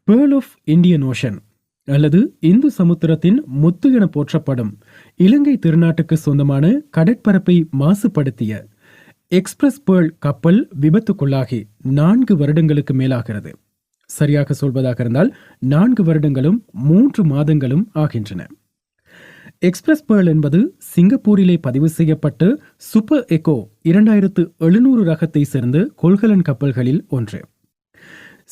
Pearl of Indian ocean அல்லது இந்து சமுத்திரத்தின் முத்து என போற்றப்படும் இலங்கை திருநாட்டுக்கு சொந்தமான கடற்பரப்பை மாசுபடுத்திய எக்ஸ்பிரஸ் பேர்ல் கப்பல் விபத்துக்குள்ளாகி 4 வருடங்களுக்கு மேலாகிறது. சரியாக சொல்வதாக இருந்தால் 4 வருடங்களும் 3 மாதங்களும் ஆகின்றன. எக்ஸ்பிரஸ் பேர்ல் என்பது சிங்கப்பூரிலே பதிவு செய்யப்பட்டு சூப்பர் எக்கோ 2700 ரகத்தை சேர்ந்த கொள்கலன் கப்பல்களில் ஒன்று.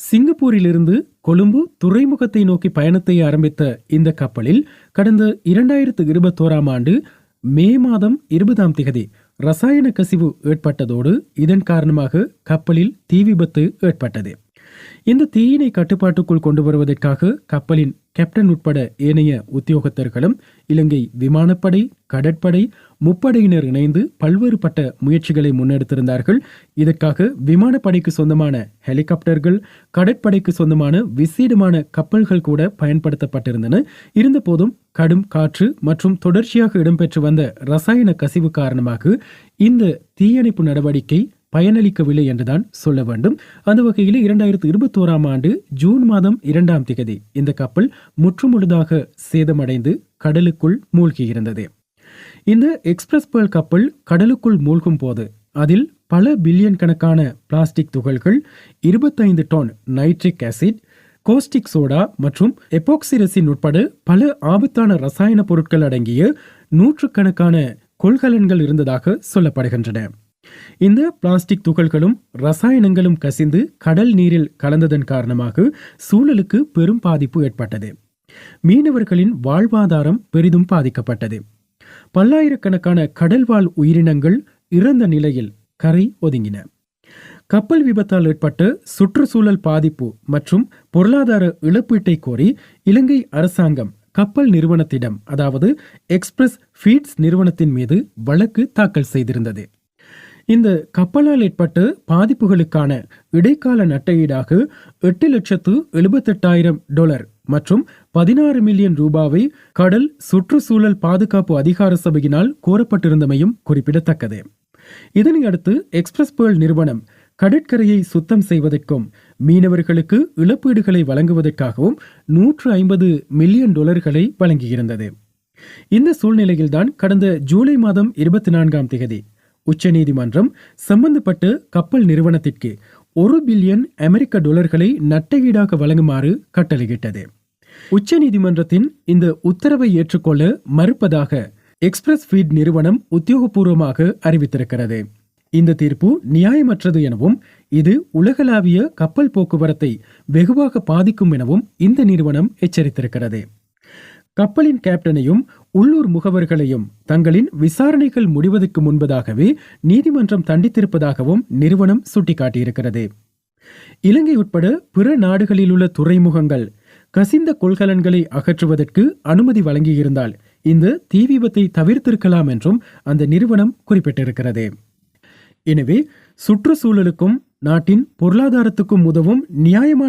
சிங்கப்பூரிலிருந்து கொழும்பு துறைமுகத்தை நோக்கி பயணத்தை ஆரம்பித்த இந்த கப்பலில் கடந்த 2021 ஆண்டு மே மாதம் 20 ரசாயன கசிவு ஏற்பட்டதோடு இதன் காரணமாக கப்பலில் தீ விபத்து ஏற்பட்டது. இந்த தீயினை கட்டுப்பாட்டுக்குள் கொண்டு வருவதற்காக கப்பலின் கேப்டன் உட்பட ஏனைய உத்தியோகத்தர்களும் இலங்கை விமானப்படை, கடற்படை, முப்படையினர் இணைந்து பல்வேறுபட்ட முயற்சிகளை முன்னெடுத்திருந்தார்கள். இதற்காக விமானப்படைக்கு சொந்தமான ஹெலிகாப்டர்கள், கடற்படைக்கு சொந்தமான விசேடமான கப்பல்கள் கூட பயன்படுத்தப்பட்டிருந்தன. இருந்தபோதும் கடும் காற்று மற்றும் தொடர்ச்சியாக இடம்பெற்று வந்த ரசாயன கசிவு காரணமாக இந்த தீயணைப்பு நடவடிக்கை பயனளிக்கவில்லை என்றுதான் சொல்ல வேண்டும். அந்த வகையில் 2021 ஆண்டு ஜூன் மாதம் 2 இந்த கப்பல் முற்றுமுழுதாக சேதமடைந்து கடலுக்குள் மூழ்கியிருந்தது. இந்த எக்ஸ்பிரஸ் பேர்ல் கப்பல் கடலுக்குள் மூழ்கும் போது அதில் பல பில்லியன் கணக்கான பிளாஸ்டிக் துகள்கள், 25 ton nitric acid, caustic soda மற்றும் எபோக்சி ரெசின் உட்பட பல ஆபத்தான ரசாயன பொருட்கள் அடங்கிய நூற்றுக்கணக்கான கொள்கலன்கள் இருந்ததாக சொல்லப்படுகின்றன. இந்த பிளாஸ்டிக் துகள்களும் ரசாயனங்களும் கசிந்து கடல் நீரில் கலந்ததன் காரணமாக சூழலுக்கு பெரும் பாதிப்பு ஏற்பட்டது. மீனவர்களின் வாழ்வாதாரம் பெரிதும் பாதிக்கப்பட்டது. பல்லாயிரக்கணக்கான கடல்வாழ் உயிரினங்கள் இறந்த நிலையில் கரை ஒதுங்கின. கப்பல் விபத்தால் ஏற்பட்ட சுற்றுச்சூழல் பாதிப்பு மற்றும் பொருளாதார இழப்பீட்டை கோரி இலங்கை அரசாங்கம் கப்பல் நிறுவனத்திடம், அதாவது எக்ஸ்பிரஸ் ஃபீட்ஸ் நிறுவனத்தின் மீது வழக்கு தாக்கல் செய்திருந்தது. இந்த கப்பலால் ஏற்பட்ட பாதிப்புகளுக்கான இடைக்கால நட்டஈடாக $8,78,000 மற்றும் 16 மில்லியன் ரூபாவை கடல் சுற்றுச்சூழல் பாதுகாப்பு அதிகார சபையினால் கோரப்பட்டிருந்தமையும் குறிப்பிடத்தக்கது. இதனை அடுத்து எக்ஸ்பிரஸ் பேர்ல் நிறுவனம் கடற்கரையை சுத்தம் செய்வதற்கும் மீனவர்களுக்கு இழப்பீடுகளை வழங்குவதற்காகவும் $150 மில்லியன் வழங்கியிருந்தது. இந்த சூழ்நிலையில்தான் கடந்த ஜூலை மாதம் 24 உச்சநீதிமன்றம் சம்பந்தப்பட்ட கப்பல் நிறுவனத்திற்கு $1 பில்லியன் நட்டஈடாக வழங்குமாறு கட்டளையிட்டது. உச்சநீதிமன்றத்தின் இந்த உத்தரவை ஏற்றுக்கொள்ள மறுப்பதாக எக்ஸ்பிரஸ் ஃபீட் நிறுவனம் உத்தியோகபூர்வமாக அறிவித்திருக்கிறது. இந்த தீர்ப்பு நியாயமற்றது எனவும் இது உலகளாவிய கப்பல் போக்குவரத்தை வெகுவாக பாதிக்கும் எனவும் இந்த நிறுவனம் எச்சரித்திருக்கிறது. கப்பலின் கேப்டனையும் உள்ளூர் முகவர்களையும் தங்களின் விசாரணைகள் முடிவதற்கு முன்பதாகவே நீதிமன்றம் தண்டித்திருப்பதாகவும் நிறுவனம் சுட்டிக்காட்டியிருக்கிறது. இலங்கை உட்பட பிற நாடுகளில் உள்ள துறைமுகங்கள் கசிந்த கொள்கலன்களை அகற்றுவதற்கு அனுமதி வழங்கியிருந்தால் இந்த தீ விபத்தை தவிர்த்திருக்கலாம் என்றும் அந்த நிறுவனம் குறிப்பிட்டிருக்கிறது. எனவே சுற்றுச்சூழலுக்கும் நாட்டின் பொருளாதாரத்துக்கும் உதவும் நியாயமான